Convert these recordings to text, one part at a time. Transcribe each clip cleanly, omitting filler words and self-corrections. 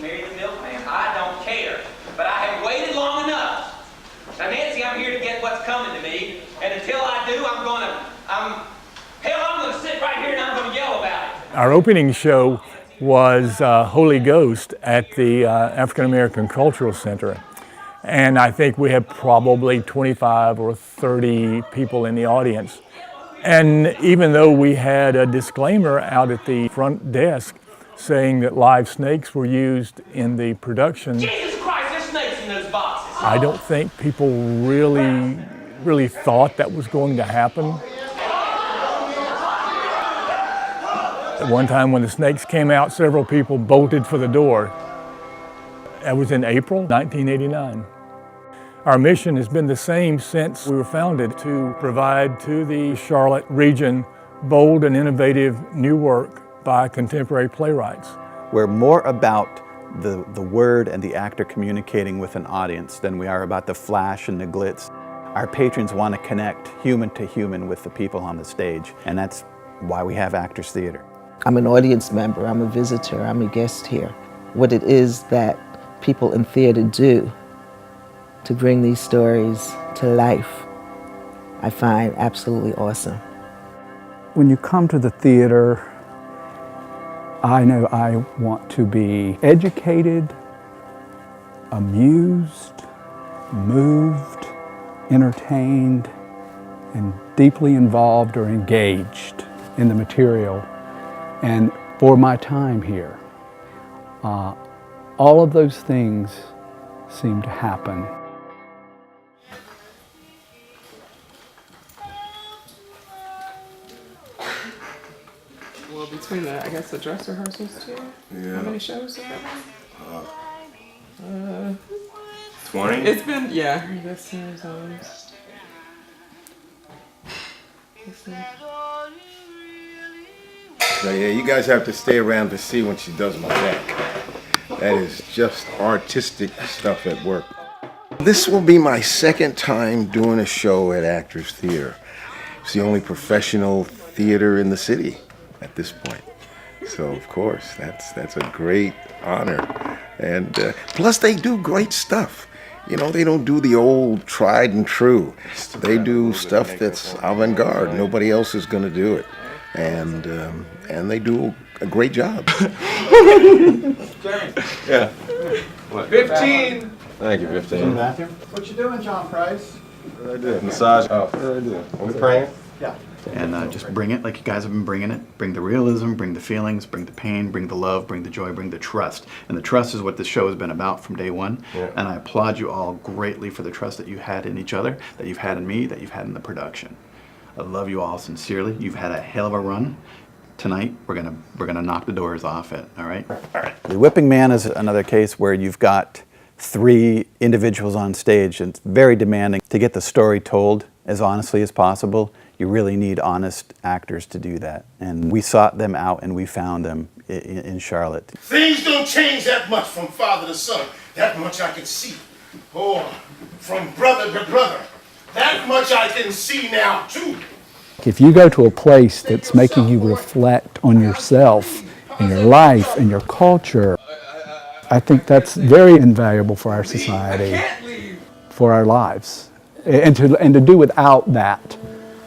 marry the milkman. I don't care. But I have waited long enough. Now, Nancy, I'm here to get what's coming to me, and until I do, I'm gonna sit right here and I'm gonna yell about it. Our opening show was Holy Ghost at the African American Cultural Center. And I think we had probably 25 or 30 people in the audience. And even though we had a disclaimer out at the front desk saying that live snakes were used in the production, Jesus Christ, there's snakes in those boxes. I don't think people really thought that was going to happen. At one time when the snakes came out, several people bolted for the door. That was in April 1989. Our mission has been the same since we were founded, to provide to the Charlotte region bold and innovative new work by contemporary playwrights. We're more about the word and the actor communicating with an audience than we are about the flash and the glitz. Our patrons want to connect human to human with the people on the stage, and that's why we have Actors Theater. I'm an audience member, I'm a visitor, I'm a guest here. What it is that people in theater do to bring these stories to life, I find absolutely awesome. When you come to the theater, I know I want to be educated, amused, moved, entertained, and deeply involved or engaged in the material and for my time here. All of those things seem to happen. Well, between the, I guess, the dress rehearsals too. Yeah. How many shows have there been? 20? It's been, yeah. I guess there's So yeah, you guys have to stay around to see when she does my back. That is just artistic stuff at work. This will be my second time doing a show at Actors Theater. It's the only professional theater in the city at this point. So of course, that's a great honor. And plus they do great stuff. You know, they don't do the old tried and true. They do stuff that's avant-garde. Nobody else is gonna do it. And they do a great job. Yeah. What? 15. Thank you, 15. What you doing, John Price? What did I do? Massage. Oh, what did I do? Are we praying? Yeah. And just bring it like you guys have been bringing it. Bring the realism, bring the feelings, bring the pain, bring the love, bring the joy, bring the trust. And the trust is what this show has been about from day one. Yeah. And I applaud you all greatly for the trust that you had in each other, that you've had in me, that you've had in the production. I love you all sincerely. You've had a hell of a run. Tonight, we're gonna knock the doors off it, all right? All right. The Whipping Man is another case where you've got 3 individuals on stage, and it's very demanding. To get the story told as honestly as possible, you really need honest actors to do that. And we sought them out and we found them in Charlotte. Things don't change that much from father to son. That much I can see. Oh, from brother to brother. That much I can see now too. If you go to a place that's making you reflect on yourself and your life and your culture, I think that's very invaluable for our society, for our lives. And to do without that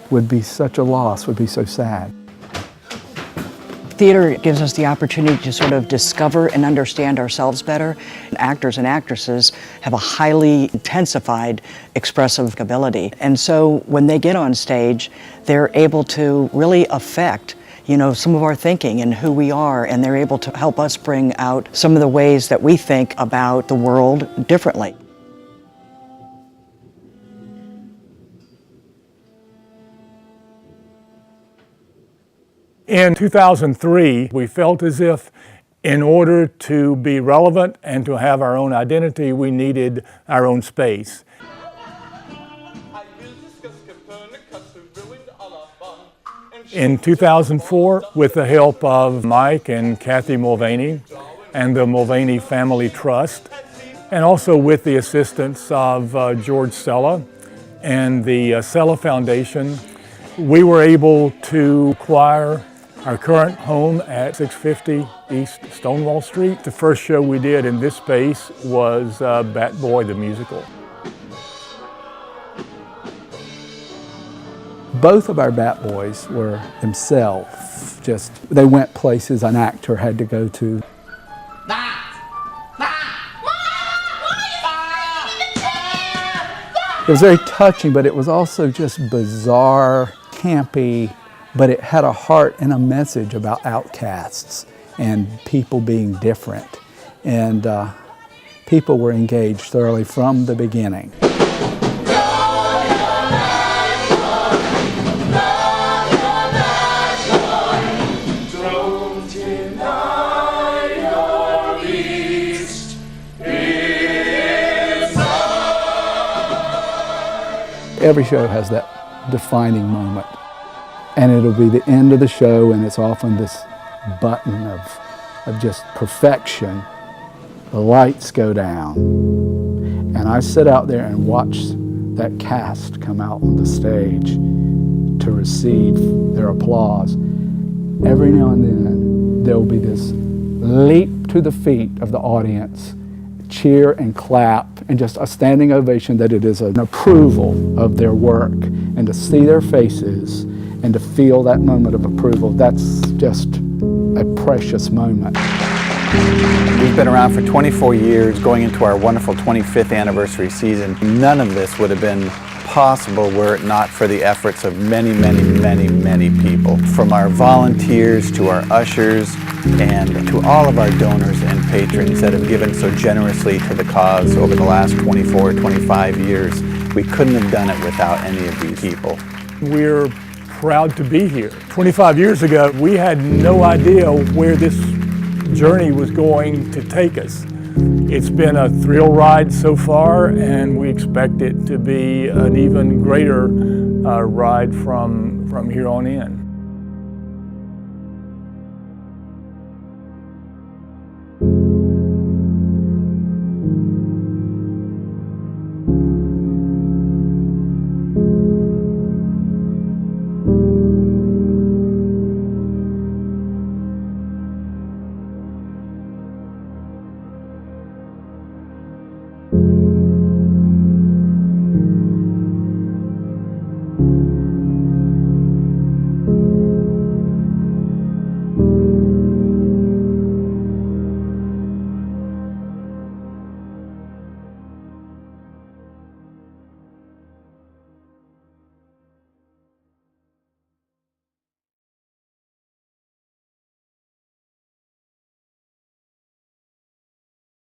would be such a loss, would be so sad. Theater gives us the opportunity to sort of discover and understand ourselves better. Actors and actresses have a highly intensified expressive ability. And so when they get on stage, they're able to really affect, you know, some of our thinking and who we are, and they're able to help us bring out some of the ways that we think about the world differently. In 2003, we felt as if in order to be relevant and to have our own identity, we needed our own space. In 2004, with the help of Mike and Kathy Mulvaney and the Mulvaney Family Trust, and also with the assistance of George Sella and the Sella Foundation, we were able to acquire our current home at 650 East Stonewall Street. The first show we did in this space was Bat Boy the Musical. Both of our Bat Boys were themselves, they went places an actor had to go to. It was very touching, but it was also just bizarre, campy, but it had a heart and a message about outcasts and people being different. And people were engaged thoroughly from the beginning. Every show has that defining moment, and it'll be the end of the show, and it's often this button of just perfection. The lights go down, and I sit out there and watch that cast come out on the stage to receive their applause. Every now and then, there will be this leap to the feet of the audience, cheer and clap, and just a standing ovation that it is an approval of their work, and to see their faces and to feel that moment of approval, that's just a precious moment. We've been around for 24 years, going into our wonderful 25th anniversary season. None of this would have been possible were it not for the efforts of many, many, many, many people. From our volunteers to our ushers and to all of our donors and patrons that have given so generously to the cause over the last 24, 25 years. We couldn't have done it without any of these people. We're proud to be here. 25 years ago, we had no idea where this journey was going to take us. It's been a thrill ride so far, and we expect it to be an even greater ride from here on in.